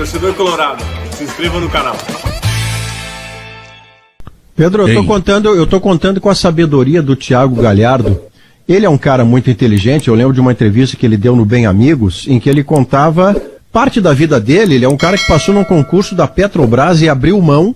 Torcedor colorado, se inscreva no canal. Pedro, eu tô contando com a sabedoria do Thiago Galhardo. Ele é um cara muito inteligente. Eu lembro de uma entrevista que ele deu no Bem Amigos, em que ele contava parte da vida dele. Ele é um cara que passou num concurso da Petrobras e abriu mão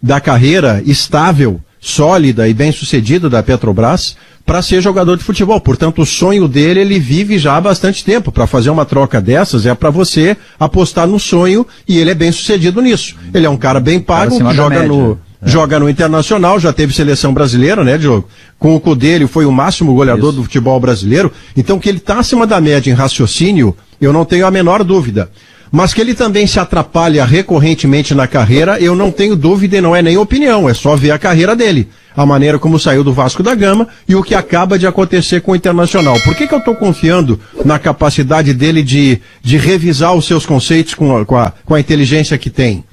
da carreira estável, sólida e bem-sucedida da Petrobras para ser jogador de futebol. Portanto, o sonho dele, ele vive já há bastante tempo. Para fazer uma troca dessas, é para você apostar no sonho, e ele é bem-sucedido nisso. Ele é um cara bem pago, que joga no Internacional, já teve seleção brasileira, né, Diogo? Com o Cudê, foi o máximo goleador do futebol brasileiro. Então, que ele está acima da média em raciocínio, eu não tenho a menor dúvida. Mas que ele também se atrapalha recorrentemente na carreira, eu não tenho dúvida, e não é nem opinião, é só ver a carreira dele. A maneira como saiu do Vasco da Gama e o que acaba de acontecer com o Internacional. Por que eu estou confiando na capacidade dele de revisar os seus conceitos com a inteligência que tem?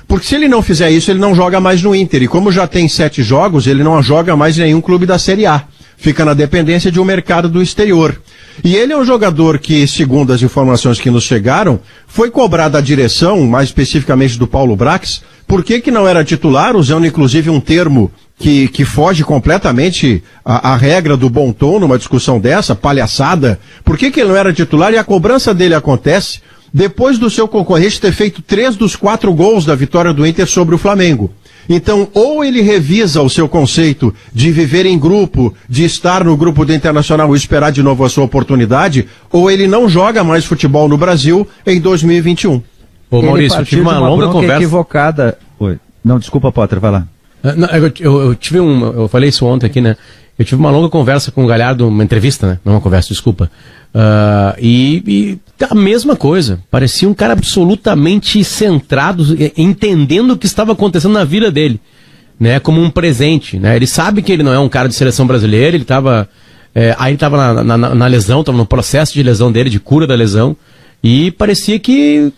Porque se ele não fizer isso, ele não joga mais no Inter. E como já tem 7 jogos, ele não joga mais em nenhum clube da Série A. Fica na dependência de um mercado do exterior. E ele é um jogador que, segundo as informações que nos chegaram, foi cobrado da direção, mais especificamente do Paulo Brax, por que não era titular, usando inclusive um termo que foge completamente a regra do bom tom numa discussão dessa, palhaçada. Por que ele não era titular? E a cobrança dele acontece depois do seu concorrente ter feito 3 dos 4 gols da vitória do Inter sobre o Flamengo. Então, ou ele revisa o seu conceito de viver em grupo, de estar no grupo do Internacional e esperar de novo a sua oportunidade, ou ele não joga mais futebol no Brasil em 2021. Ô Maurício, eu tive uma longa conversa equivocada. Oi. Não, desculpa, Potter, vai lá. Não, eu falei isso ontem aqui, né? Eu tive uma longa conversa com o Galhardo, uma entrevista, né? Não uma conversa, desculpa. E a mesma coisa. Parecia um cara absolutamente centrado, entendendo o que estava acontecendo na vida dele, né? Como um presente, né? Ele sabe que ele não é um cara de seleção brasileira, ele estava aí ele estava na lesão, estava no processo de lesão dele, de cura da lesão, e parecia que,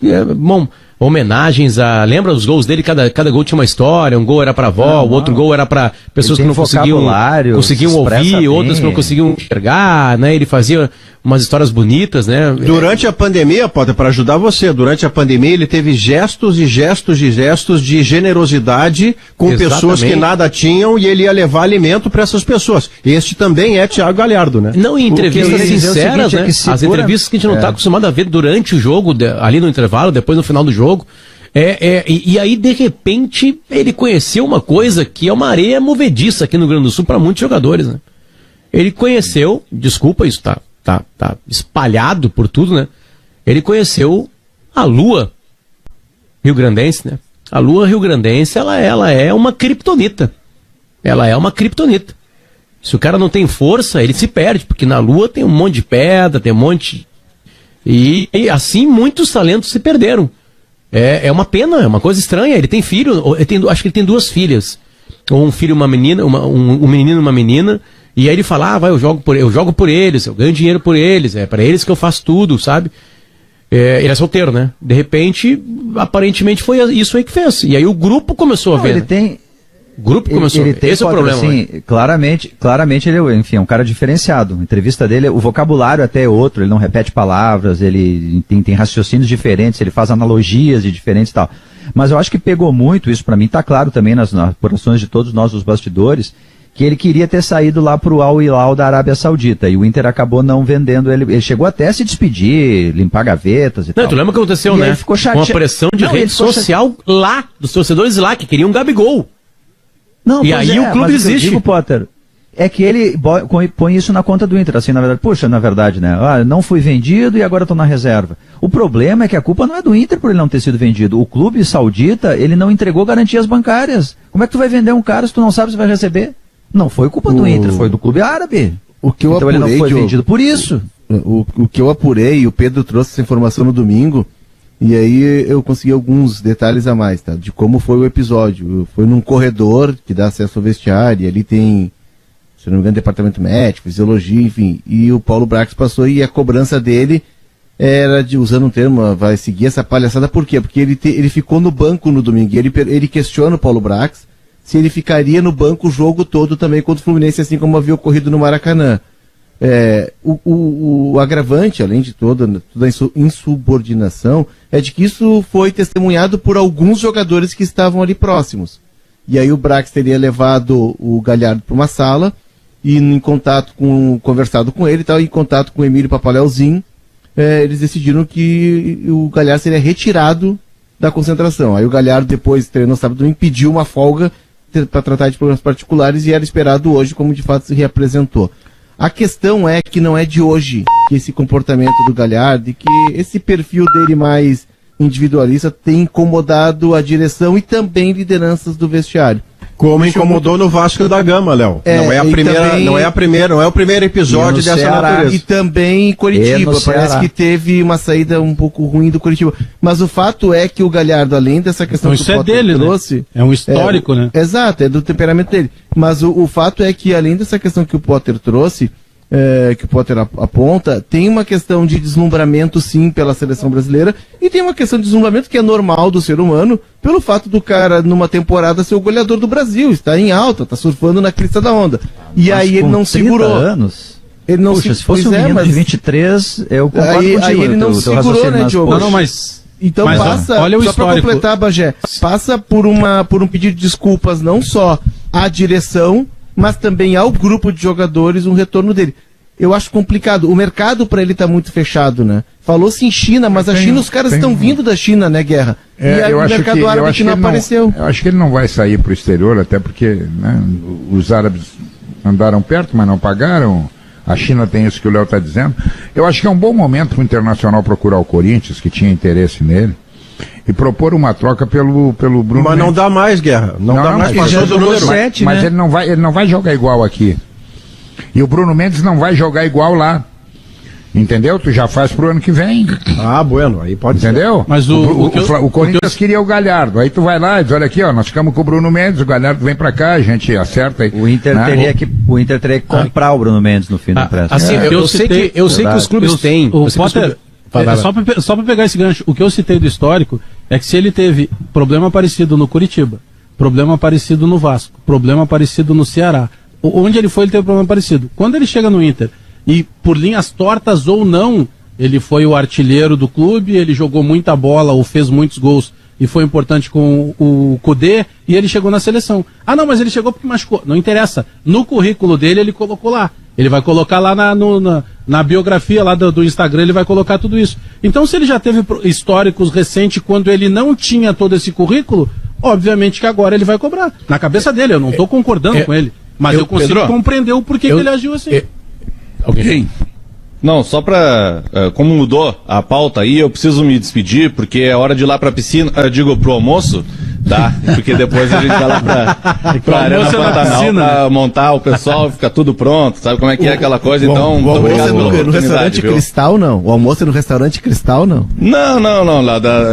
homenagens a... Lembra os gols dele? Cada gol tinha uma história. Um gol era pra avó, o outro gol era pra pessoas que não conseguiam ouvir, outras que não conseguiam enxergar, né? Ele fazia umas histórias bonitas, né? Durante a pandemia, Potter, para ajudar você, durante a pandemia ele teve gestos e gestos e gestos de generosidade com pessoas que nada tinham, e ele ia levar alimento para essas pessoas. Este também é Thiago Galhardo, né? Não, em entrevistas sinceras, né? As entrevistas que a gente não está acostumado a ver durante o jogo, ali no intervalo, depois no final do jogo. E aí, de repente, ele conheceu uma coisa que é uma areia movediça aqui no Rio Grande do Sul para muitos jogadores, né? Ele conheceu, desculpa, isso tá espalhado por tudo, né? Ele conheceu a Lua rio-grandense, né? A Lua rio-grandense, ela é uma criptonita. Ela é uma criptonita. Se o cara não tem força, ele se perde, porque na Lua tem um monte de pedra, tem um monte... E assim muitos talentos se perderam. É uma pena, é uma coisa estranha. Ele tem filho, acho que ele tem 2 filhas. Ou um filho e uma menina, um menino e uma menina. E aí ele fala, eu jogo por eles, eu ganho dinheiro por eles, é para eles que eu faço tudo, sabe? Ele é solteiro, né? De repente, aparentemente foi isso aí que fez. E aí o grupo começou a ver. O grupo começou a ver. Esse é o problema. Assim, claramente ele, enfim, é um cara diferenciado. A entrevista dele, o vocabulário até é outro, ele não repete palavras, ele tem raciocínios diferentes, ele faz analogias de diferentes e tal. Mas eu acho que pegou muito, isso pra mim tá claro também nas apurações de todos nós, os bastidores, que ele queria ter saído lá pro Al Hilal da Arábia Saudita, e o Inter acabou não vendendo ele. Ele chegou até a se despedir, limpar gavetas e tal. Tu lembra o que aconteceu, né? Ficou com a pressão de rede social lá, dos torcedores lá, que queriam um Gabigol. Não, e aí o clube existe. O que eu digo, Potter, é que ele põe isso na conta do Inter, assim, na verdade, né? Não fui vendido e agora estou na reserva. O problema é que a culpa não é do Inter por ele não ter sido vendido. O clube saudita, ele não entregou garantias bancárias. Como é que tu vai vender um cara se tu não sabe se vai receber? Não foi culpa do Inter, foi do clube árabe. Então ele não foi vendido por isso. O que eu apurei, e o Pedro trouxe essa informação no domingo, e aí eu consegui alguns detalhes a mais, tá? De como foi o episódio. Foi num corredor que dá acesso ao vestiário, e ali tem, se não me engano, departamento médico, fisiologia, enfim. E o Paulo Brax passou, e a cobrança dele era de, usando um termo, vai seguir essa palhaçada. Por quê? Porque ele ficou no banco no domingo, e ele questiona o Paulo Brax se ele ficaria no banco o jogo todo também contra o Fluminense, assim como havia ocorrido no Maracanã. O agravante, além de toda a insubordinação, é de que isso foi testemunhado por alguns jogadores que estavam ali próximos. E aí o Brax teria levado o Galhardo para uma sala e conversado com ele e tal, em contato com o Emílio Papaleuzinho, eles decidiram que o Galhardo seria retirado da concentração. Aí o Galhardo, depois, treinou sábado domingo, pediu uma folga para tratar de problemas particulares e era esperado hoje, como de fato se reapresentou. A questão é que não é de hoje que esse comportamento do Galhardo e que esse perfil dele mais individualista tem incomodado a direção e também lideranças do vestiário. Como incomodou no Vasco da Gama, Léo. Não é o primeiro episódio dessa natureza. E também em Coritiba, parece que teve uma saída um pouco ruim do Coritiba. Mas o fato é que o Galhardo, além dessa questão que o Potter trouxe... Né? É um histórico, né? Exato, é do temperamento dele. Mas o fato é que, além dessa questão que o Potter trouxe, que o Potter aponta, tem uma questão de deslumbramento, sim, pela seleção brasileira, e tem uma questão de deslumbramento que é normal do ser humano, pelo fato do cara, numa temporada, ser o goleador do Brasil, está em alta, está surfando na crista da onda. E aí ele não segurou. Anos? Ele não se fosse um menino de 23, eu concordo contigo. Aí ele não segurou, né, Diogo? Não, mas... Então passa, olha só para completar, Bagé, passa por um pedido de desculpas não só à direção, mas também ao grupo de jogadores, um retorno dele. Eu acho complicado. O mercado para ele está muito fechado, né? Falou-se em China, mas a China, os caras estão vindo da China, né, Guerra? E aí o mercado árabe que não apareceu. Eu acho que ele não vai sair para o exterior, até porque, né, os árabes andaram perto, mas não pagaram. A China tem isso que o Léo está dizendo. Eu acho que é um bom momento para o Internacional procurar o Corinthians, que tinha interesse nele, e propor uma troca pelo Bruno Mas não dá mais, Guerra. Não dá mais. Mas ele não vai jogar igual aqui. E o Bruno Mendes não vai jogar igual lá. Entendeu? Tu já faz pro ano que vem. Ah, bueno, aí pode Entendeu? ser. Mas o Corinthians queria o Galhardo. Aí tu vai lá e diz, olha aqui, ó, nós ficamos com o Bruno Mendes, o Galhardo vem pra cá, a gente acerta aí. O Inter teria que comprar o Bruno Mendes no fim do empréstimo. Assim, eu sei que os clubes têm. O Potter, só para pegar esse gancho, o que eu citei do histórico é que se ele teve problema parecido no Curitiba, problema parecido no Vasco, problema parecido no Ceará, onde ele foi, ele teve problema parecido. Quando ele chega no Inter, e por linhas tortas ou não, ele foi o artilheiro do clube, ele jogou muita bola ou fez muitos gols e foi importante com o Kudê, e ele chegou na seleção. Ah, não, mas ele chegou porque machucou. Não interessa. No currículo dele, ele colocou lá. Ele vai colocar lá na biografia lá do Instagram, ele vai colocar tudo isso. Então, se ele já teve históricos recentes quando ele não tinha todo esse currículo, obviamente que agora ele vai cobrar. Na cabeça dele, eu não estou concordando com ele, mas eu consigo compreender o porquê que ele agiu assim. Alguém? Não, só pra... como mudou a pauta aí, eu preciso me despedir, porque é hora de ir lá pra piscina, pro almoço, tá? Porque depois a gente vai lá pra Arena Pantanal pra montar o pessoal, fica tudo pronto, sabe como é que é aquela coisa? Então, muito obrigado pela oportunidade, no restaurante viu? Cristal, não? O almoço é no restaurante Cristal, não? Não,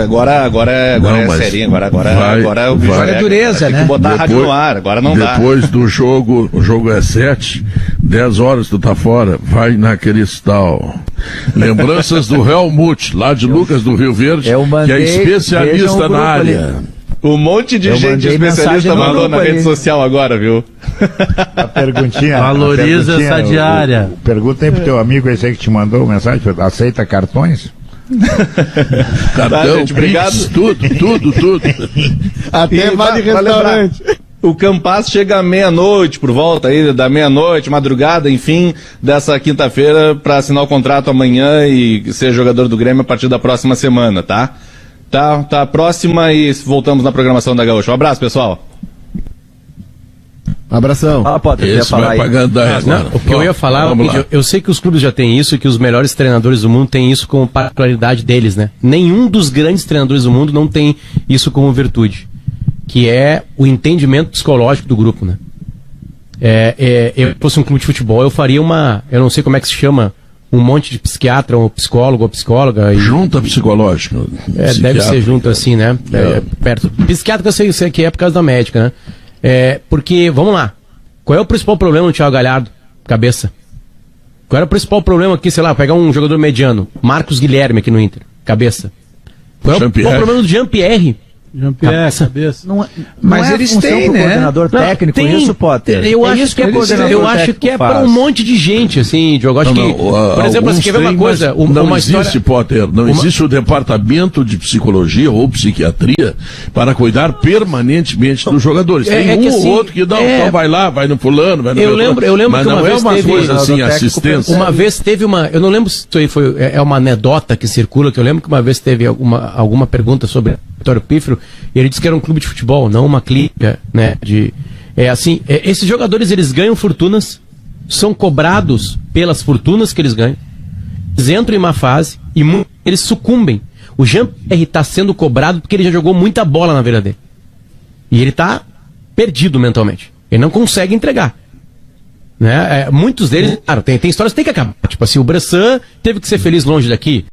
agora é serinho, agora o bicho é dureza, né? Tem que botar a rádio no ar, agora não dá. Depois do jogo, o jogo é 7, 10 horas tu tá fora, vai na Cristal. Lembranças do Helmut, lá de Lucas do Rio Verde, que é especialista na área. Um monte de gente especialista mandou na rede social agora, viu? A perguntinha. Valoriza essa diária. Pergunta aí pro teu amigo esse aí que te mandou mensagem, aceita cartões? Cartão, gente, obrigado. Tudo. Até vale restaurante. O Campaz chega à meia-noite, por volta aí da meia-noite, madrugada, enfim, dessa quinta-feira, para assinar o contrato amanhã e ser jogador do Grêmio a partir da próxima semana, tá? Tá próxima e voltamos na programação da Gaúcha. Um abraço, pessoal. Abração. Potter, esse vai pagando o que eu ia falar, eu sei que os clubes já têm isso e que os melhores treinadores do mundo têm isso como particularidade deles, né? Nenhum dos grandes treinadores do mundo não tem isso como virtude, que é o entendimento psicológico do grupo, né? Eu fosse um clube de futebol, eu faria eu não sei como é que se chama, um monte de psiquiatra, ou psicólogo ou psicóloga. Junta psicológica. Deve ser junto assim, né? Perto. Psiquiatra eu sei que é por causa da médica, né? Porque, vamos lá, qual é o principal problema do Thiago Galhardo? Cabeça. Qual era o principal problema aqui, sei lá, pegar um jogador mediano, Marcos Guilherme aqui no Inter? Cabeça. Qual é o principal problema do Jean-Pierre? Jean-Pierre, cabeça. Mas eles têm, né? Coordenador técnico, isso, Potter. Eu acho que é para um monte de gente, assim, Diogo. Acho que, por exemplo, você quer ver uma coisa? Não existe, Potter, não existe o departamento de psicologia ou psiquiatria para cuidar permanentemente dos jogadores. Tem ou outro que dá, então vai lá, vai no fulano, vai no eu lembro mas que uma não vez é uma teve, coisa assim, assistência. Uma vez teve eu não lembro se isso aí é uma anedota que circula, que eu lembro que uma vez teve alguma pergunta sobre Vitório Pífero, e ele disse que era um clube de futebol, não uma clínica, né, esses jogadores, eles ganham fortunas, são cobrados pelas fortunas que eles ganham, eles entram em uma fase e eles sucumbem. O Jean-Pierre está sendo cobrado porque ele já jogou muita bola na vida dele. E ele está perdido mentalmente. Ele não consegue entregar. Né? Muitos deles, claro, tem histórias que tem que acabar. Tipo assim, o Bressan teve que ser feliz longe daqui.